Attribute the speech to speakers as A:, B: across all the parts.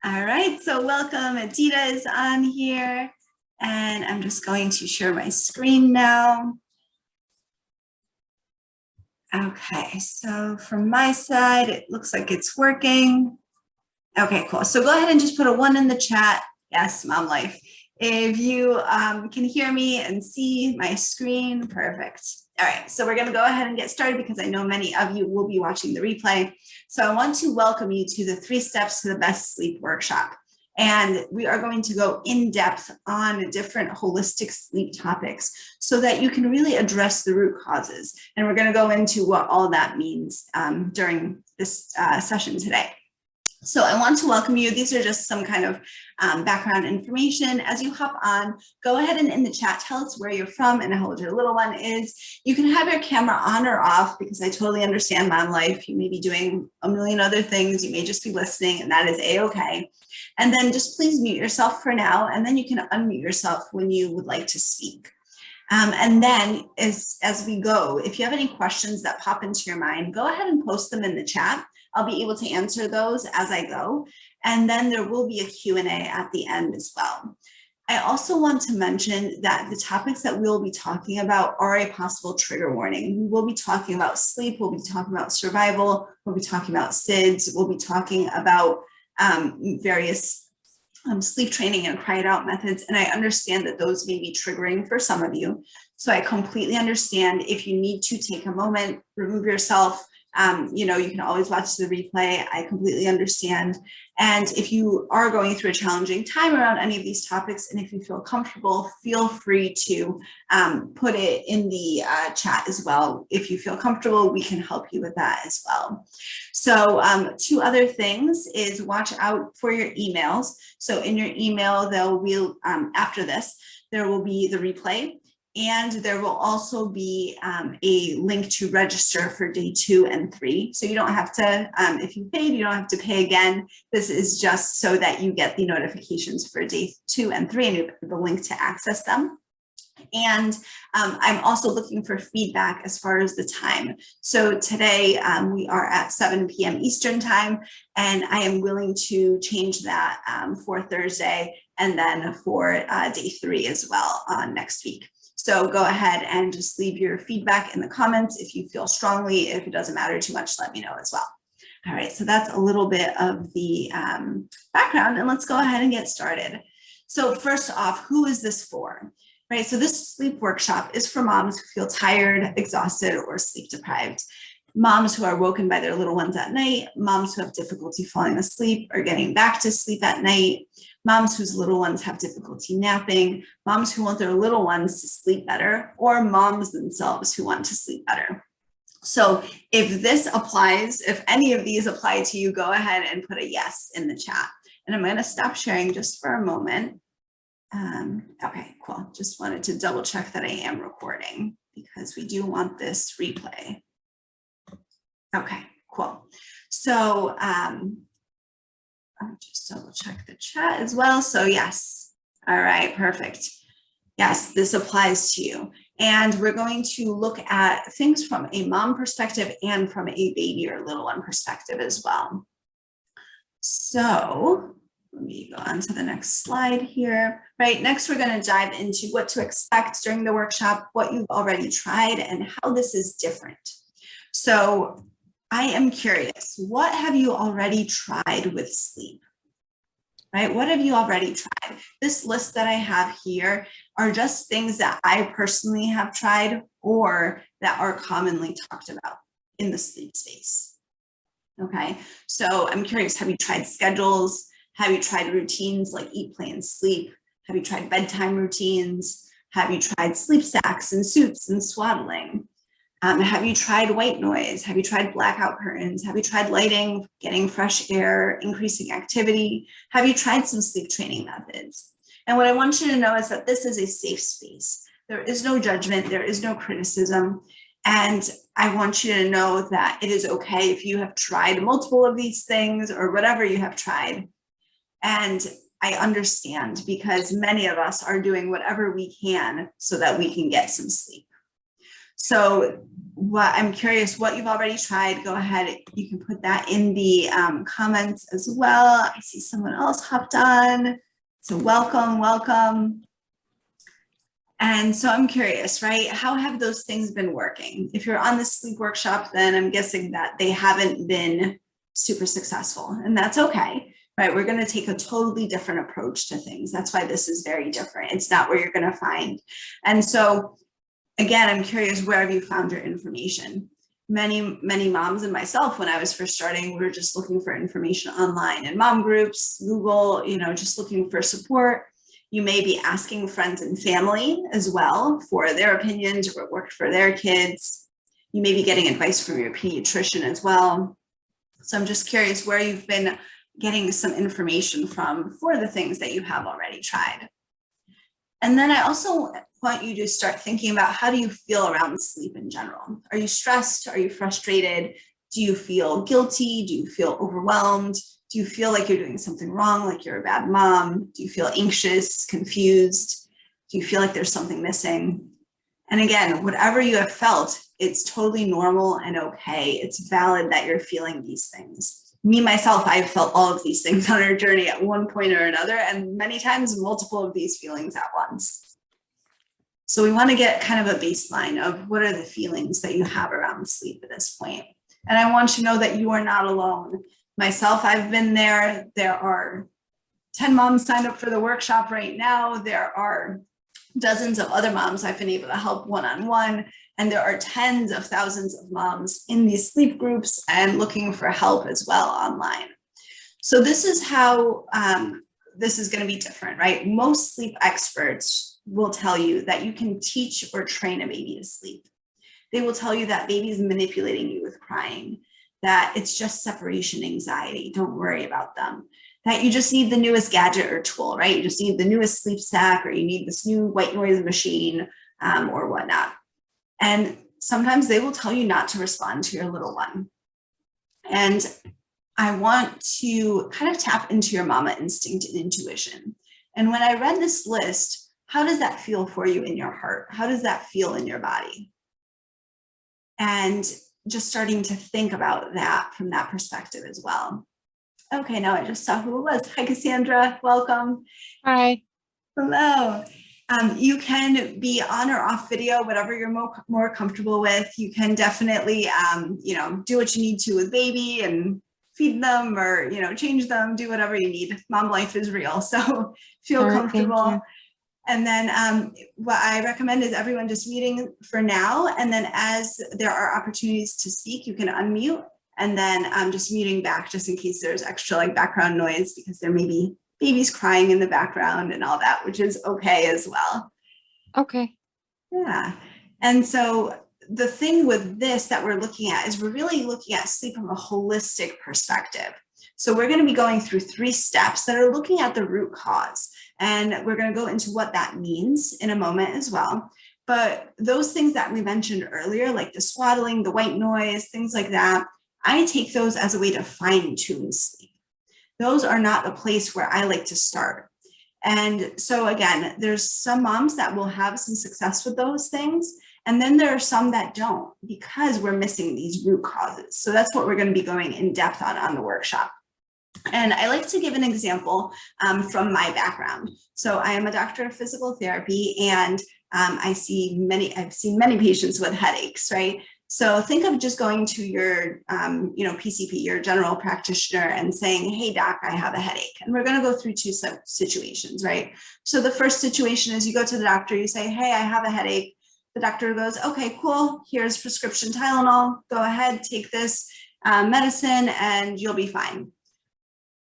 A: All right, so welcome. Adita is on here, and I'm just going to share my screen now. Okay, so from my side, it looks like it's working. Okay, cool. So go ahead and just put a 1 in the chat. Yes, mom life. If you can hear me and see my screen, perfect. All right, so we're going to go ahead and get started because I know many of you will be watching the replay. So I want to welcome you to the 3 Steps to the Best Sleep workshop. And we are going to go in depth on different holistic sleep topics so that you can really address the root causes. And we're going to go into what all that means during this session today. So I want to welcome you. These are just some kind of background information. As you hop on, go ahead and in the chat, tell us where you're from and how old your little one is. You can have your camera on or off because I totally understand mom life. You may be doing a million other things. You may just be listening, and that is a-okay. And then just please mute yourself for now, and then you can unmute yourself when you would like to speak. And then as we go, if you have any questions that pop into your mind, go ahead and post them in the chat. I'll be able to answer those as I go. And then there will be a Q&A at the end as well. I also want to mention that the topics that we'll be talking about are a possible trigger warning. We will be talking about sleep, we'll be talking about survival, we'll be talking about SIDS, we'll be talking about various sleep training and cry it out methods. And I understand that those may be triggering for some of you. So I completely understand if you need to take a moment, remove yourself. You can always watch the replay. I completely understand. And if you are going through a challenging time around any of these topics, and if you feel comfortable, feel free to put it in the chat as well. If you feel comfortable, we can help you with that as well. So 2 other things is watch out for your emails. So in your email, after this, there will be the replay. And there will also be a link to register for day 2 and 3. So you don't have to, if you paid, you don't have to pay again. This is just so that you get the notifications for day 2 and 3 and the link to access them. And I'm also looking for feedback as far as the time. So today we are at 7 p.m. Eastern time, and I am willing to change that for Thursday and then for day 3 as well next week. So go ahead and just leave your feedback in the comments if you feel strongly. If it doesn't matter too much, let me know as well. All right, so that's a little bit of the background, and let's go ahead and get started. So first off, who is this for? Right, so this sleep workshop is for moms who feel tired, exhausted, or sleep deprived. Moms who are woken by their little ones at night, moms who have difficulty falling asleep or getting back to sleep at night, moms whose little ones have difficulty napping, moms who want their little ones to sleep better, or moms themselves who want to sleep better. So if this applies, if any of these apply to you, go ahead and put a yes in the chat. And I'm going to stop sharing just for a moment. Okay, cool. Just wanted to double check that I am recording because we do want this replay. Okay, cool. So I'll just double check the chat as well. So yes. All right, perfect. Yes, this applies to you. And we're going to look at things from a mom perspective and from a baby or little one perspective as well. So let me go on to the next slide here. Right, next we're going to dive into what to expect during the workshop, what you've already tried, and how this is different. So I am curious, what have you already tried with sleep? Right, what have you already tried? This list that I have here are just things that I personally have tried or that are commonly talked about in the sleep space. Okay, so I'm curious, have you tried schedules? Have you tried routines like eat, play, and sleep? Have you tried bedtime routines? Have you tried sleep sacks and suits and swaddling? Have you tried white noise? Have you tried blackout curtains? Have you tried lighting, getting fresh air, increasing activity? Have you tried some sleep training methods? And what I want you to know is that this is a safe space. There is no judgment, there is no criticism. And I want you to know that it is okay if you have tried multiple of these things or whatever you have tried. And I understand because many of us are doing whatever we can so that we can get some sleep. So what I'm curious what you've already tried. Go ahead. You can put that in the comments as well. I see someone else hopped on. So welcome, welcome. And so I'm curious, right? How have those things been working? If you're on the sleep workshop, then I'm guessing that they haven't been super successful, and that's okay, right? We're going to take a totally different approach to things. That's why this is very different. It's not where you're going to find. And so again, I'm curious, where have you found your information? Many moms and myself, when I was first starting, we were just looking for information online in mom groups, Google, just looking for support. You may be asking friends and family as well for their opinions or what worked for their kids. You may be getting advice from your pediatrician as well. So I'm just curious where you've been getting some information from for the things that you have already tried. And then I also want you to start thinking about, how do you feel around sleep in general? Are you stressed? Are you frustrated? Do you feel guilty? Do you feel overwhelmed? Do you feel like you're doing something wrong, like you're a bad mom? Do you feel anxious, confused? Do you feel like there's something missing? And again, whatever you have felt, it's totally normal and okay. It's valid that you're feeling these things. Me, myself, I've felt all of these things on our journey at one point or another, and many times multiple of these feelings at once. So we want to get kind of a baseline of what are the feelings that you have around sleep at this point. And I want you to know that you are not alone. Myself, I've been there. There are 10 moms signed up for the workshop right now. There are dozens of other moms I've been able to help one-on-one. And there are tens of thousands of moms in these sleep groups and looking for help as well online. So this is how this is going to be different, right? Most sleep experts will tell you that you can teach or train a baby to sleep. They will tell you that baby is manipulating you with crying, that it's just separation anxiety. Don't worry about them. That you just need the newest gadget or tool, right? You just need the newest sleep sack, or you need this new white noise machine or whatnot. And sometimes they will tell you not to respond to your little one. And I want to kind of tap into your mama instinct and intuition. And when I read this list, how does that feel for you in your heart? How does that feel in your body? And just starting to think about that from that perspective as well. Okay, now I just saw who it was. Hi, Cassandra. Welcome.
B: Hi.
A: Hello. You can be on or off video, whatever you're more comfortable with. You can definitely, do what you need to with baby and feed them, or, change them, do whatever you need. Mom life is real, so feel comfortable. And then what I recommend is everyone just muting for now. And then as there are opportunities to speak, you can unmute, and then just muting back just in case there's extra background noise, because there may be babies crying in the background and all that, which is okay as well.
B: Okay.
A: Yeah. And so the thing with this that we're looking at is we're really looking at sleep from a holistic perspective. So we're going to be going through 3 steps that are looking at the root cause. And we're going to go into what that means in a moment as well. But those things that we mentioned earlier, like the swaddling, the white noise, things like that, I take those as a way to fine tune sleep. Those are not a place where I like to start. And so again, there's some moms that will have some success with those things. And then there are some that don't, because we're missing these root causes. So that's what we're going to be going in depth on the workshop. And I like to give an example from my background. So I am a doctor of physical therapy, and I've seen many patients with headaches, right? So think of just going to your, PCP, your general practitioner, and saying, hey, doc, I have a headache. And we're going to go through 2 situations, right? So the first situation is you go to the doctor, you say, hey, I have a headache. The doctor goes, okay, cool. Here's prescription Tylenol. Go ahead, take this medicine, and you'll be fine.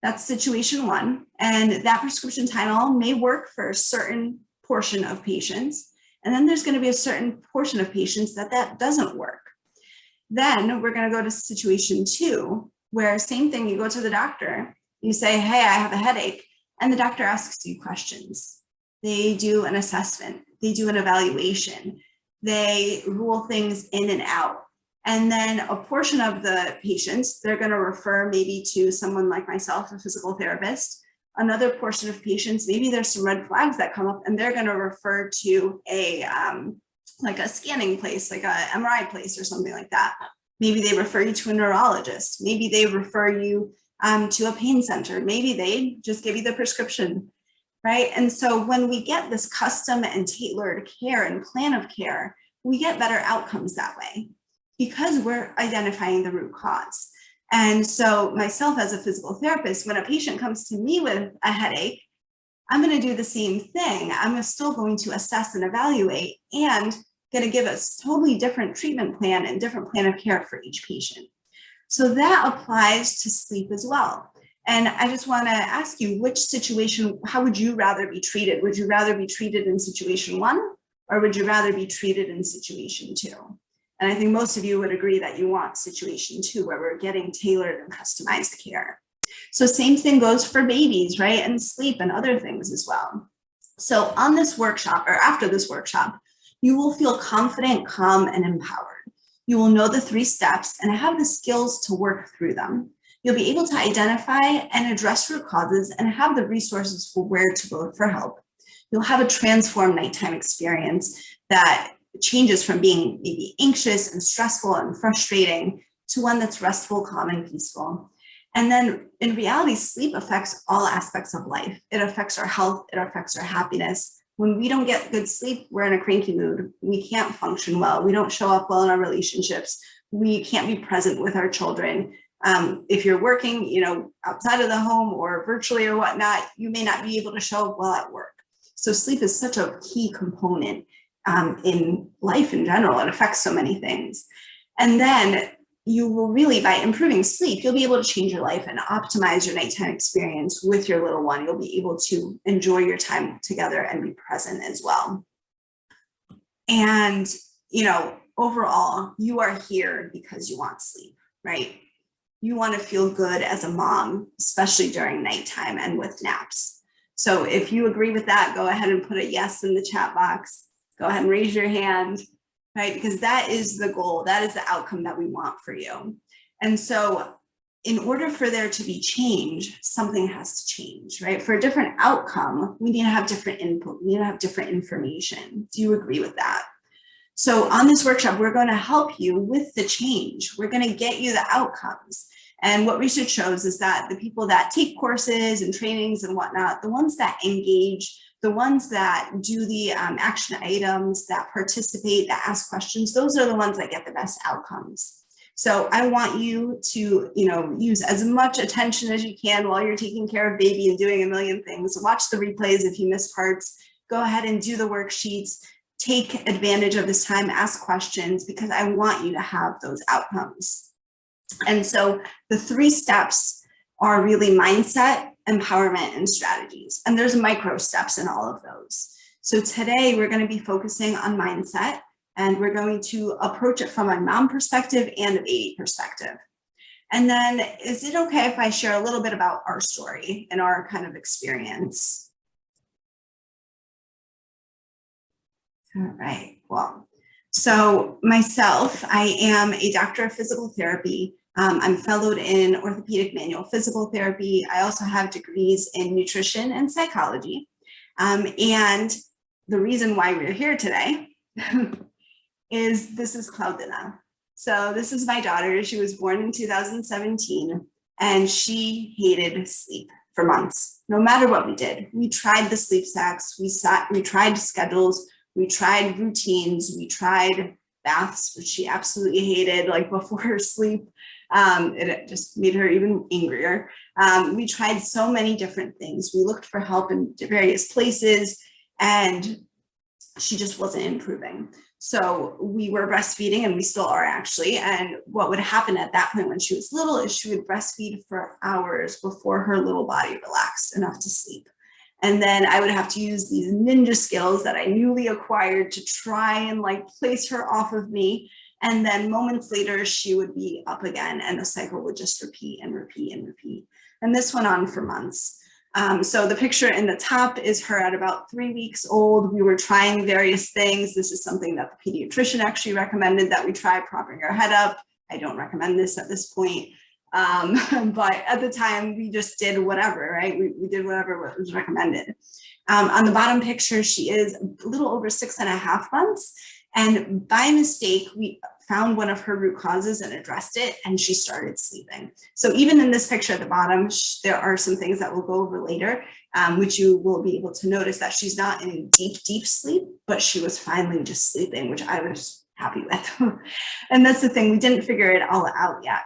A: That's situation 1. And that prescription Tylenol may work for a certain portion of patients. And then there's going to be a certain portion of patients that doesn't work. Then we're going to go to situation 2, where same thing, you go to the doctor, you say, hey, I have a headache. And the doctor asks you questions. They do an assessment. They do an evaluation. They rule things in and out. And then a portion of the patients, they're going to refer maybe to someone like myself, a physical therapist. Another portion of patients, maybe there's some red flags that come up, and they're going to refer to a like a scanning place, like a MRI place or something like that. Maybe they refer you to a neurologist. Maybe they refer you to a pain center. Maybe they just give you the prescription, right? And so when we get this custom and tailored care and plan of care, we get better outcomes that way because we're identifying the root cause. And so myself as a physical therapist, when a patient comes to me with a headache, I'm going to do the same thing. I'm still going to assess and evaluate and going to give a totally different treatment plan and different plan of care for each patient. So that applies to sleep as well. And I just want to ask you, which situation, how would you rather be treated? Would you rather be treated in situation 1, or would you rather be treated in situation 2? And I think most of you would agree that you want situation 2, where we're getting tailored and customized care. So same thing goes for babies, right? And sleep and other things as well. So on this workshop, or after this workshop, you will feel confident, calm, and empowered. You will know the 3 steps and have the skills to work through them. You'll be able to identify and address root causes and have the resources for where to go for help. You'll have a transformed nighttime experience that changes from being maybe anxious and stressful and frustrating to one that's restful, calm, and peaceful. And then in reality, sleep affects all aspects of life. It affects our health, it affects our happiness. When we don't get good sleep, we're in a cranky mood. We can't function well. We don't show up well in our relationships. We can't be present with our children. If you're working, outside of the home or virtually or whatnot, you may not be able to show up well at work. So sleep is such a key component in life in general. It affects so many things. And then you will really, by improving sleep, you'll be able to change your life and optimize your nighttime experience with your little one. You'll be able to enjoy your time together and be present as well. And, overall, you are here because you want sleep, right? You want to feel good as a mom, especially during nighttime and with naps. So if you agree with that, go ahead and put a yes in the chat box. Go ahead and raise your hand. Right? Because that is the goal. That is the outcome that we want for you. And so in order for there to be change, something has to change, right? For a different outcome, we need to have different input. We need to have different information. Do you agree with that? So on this workshop, we're going to help you with the change. We're going to get you the outcomes. And what research shows is that the people that take courses and trainings and whatnot, the ones that engage, the ones that do the action items, that participate, that ask questions, those are the ones that get the best outcomes. So I want you to, use as much attention as you can while you're taking care of baby and doing a million things. Watch the replays if you miss parts. Go ahead and do the worksheets. Take advantage of this time, ask questions, because I want you to have those outcomes. And so the 3 steps are really mindset, empowerment, and strategies. And there's micro steps in all of those. So today we're going to be focusing on mindset, and we're going to approach it from a mom perspective and a baby perspective. And then is it okay if I share a little bit about our story and our kind of experience? All right, well, so myself, I am a doctor of physical therapy. I'm fellowed in orthopedic manual physical therapy. I also have degrees in nutrition and psychology. And the reason why we're here today is this is Claudina. So this is my daughter. She was born in 2017, and she hated sleep for months. No matter what we did, we tried the sleep stacks, we tried schedules, we tried routines, we tried baths, which she absolutely hated, like before her sleep. It just made her even angrier. We tried so many different things. We looked for help in various places, and she just wasn't improving. So we were breastfeeding, and we still are actually. And what would happen at that point when she was little is she would breastfeed for hours before her little body relaxed enough to sleep. And then I would have to use these ninja skills that I newly acquired to try and place her off of me. And then moments later, she would be up again, and the cycle would just repeat and repeat and repeat. And this went on for months. So the picture in the top is her at about 3 weeks old. We were trying various things. This is something that the pediatrician actually recommended that we try, propping her head up. I don't recommend this at this point. But at the time, we just did whatever, right? We did whatever was recommended. On the bottom picture, she is a little over 6.5 months. And by mistake, we found one of her root causes and addressed it, and she started sleeping. So even in this picture at the bottom, there are some things that we'll go over later, which you will be able to notice that she's not in deep, deep sleep, but she was finally just sleeping, which I was happy with. And that's the thing, we didn't figure it all out yet.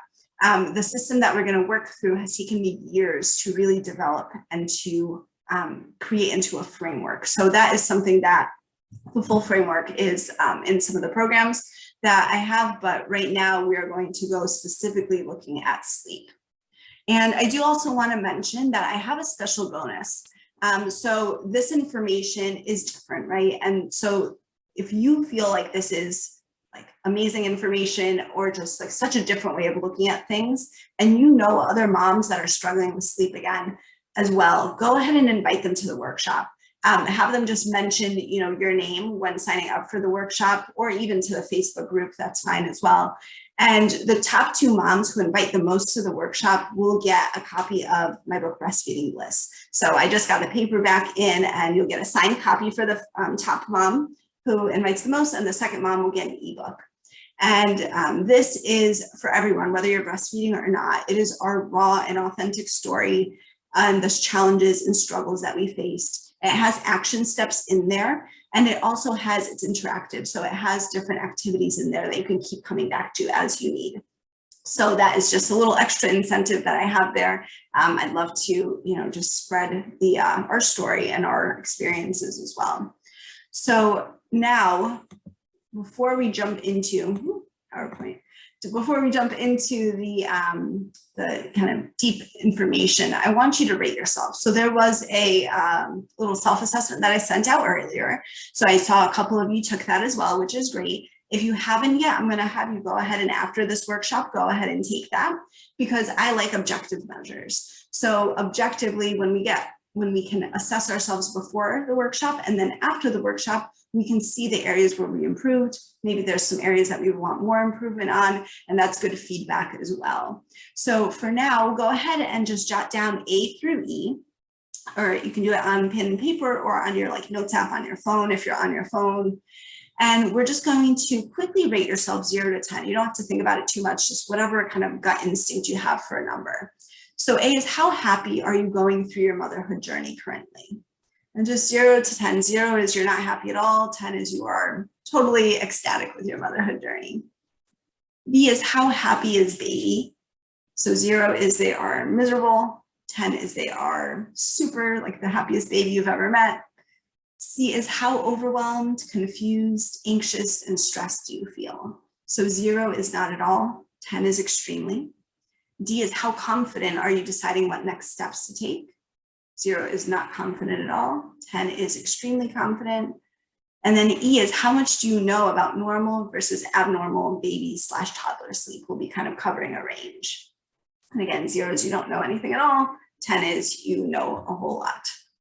A: The system that we're going to work through has taken me years to really develop and to create into a framework. So that is something that the full framework is in some of the programs that I have, but right now we are going to go specifically looking at sleep. And I do also want to mention that I have a special bonus. So this information is different, right? And so if you feel like this is like amazing information or just like such a different way of looking at things, and you know other moms that are struggling with sleep again as well, go ahead and invite them to the workshop. Have them just mention, your name when signing up for the workshop, or even to the Facebook group, that's fine as well. And the top 2 moms who invite the most to the workshop will get a copy of my book, Breastfeeding Bliss. So I just got the paperback in, and you'll get a signed copy for the top mom who invites the most, and the second mom will get an ebook. And this is for everyone, whether you're breastfeeding or not. It is our raw and authentic story and the challenges and struggles that we faced. It has action steps in there, and it also has, it's interactive. So it has different activities in there that you can keep coming back to as you need. So that is just a little extra incentive that I have there. I'd love to, just spread the our story and our experiences as well. So now, before we jump into PowerPoint, before we jump into the kind of deep information, I want you to rate yourself. So there was a little self-assessment that I sent out earlier. So I saw a couple of you took that as well, which is great. If you haven't yet, I'm going to have you go ahead and after this workshop, go ahead and take that, because I like objective measures. So objectively, when we can assess ourselves before the workshop, and then after the workshop, we can see the areas where we improved. Maybe there's some areas that we want more improvement on, and that's good feedback as well. So for now, go ahead and just jot down A through E, or you can do it on pen and paper or on your notes app on your phone if you're on your phone. And we're just going to quickly rate yourself 0 to 10. You don't have to think about it too much, just whatever kind of gut instinct you have for a number. So A is, how happy are you going through your motherhood journey currently? And just 0 to 10. 0 is you're not happy at all. 10 is you are totally ecstatic with your motherhood journey. B is, how happy is baby? So 0 is they are miserable. 10 is they are super, like the happiest baby you've ever met. C is, how overwhelmed, confused, anxious, and stressed do you feel? So 0 is not at all. 10 is extremely. D is, how confident are you deciding what next steps to take? 0 is not confident at all. 10 is extremely confident. And then E is, how much do you know about normal versus abnormal baby/toddler sleep? We'll be kind of covering a range. And again, 0 is you don't know anything at all. 10 is you know a whole lot.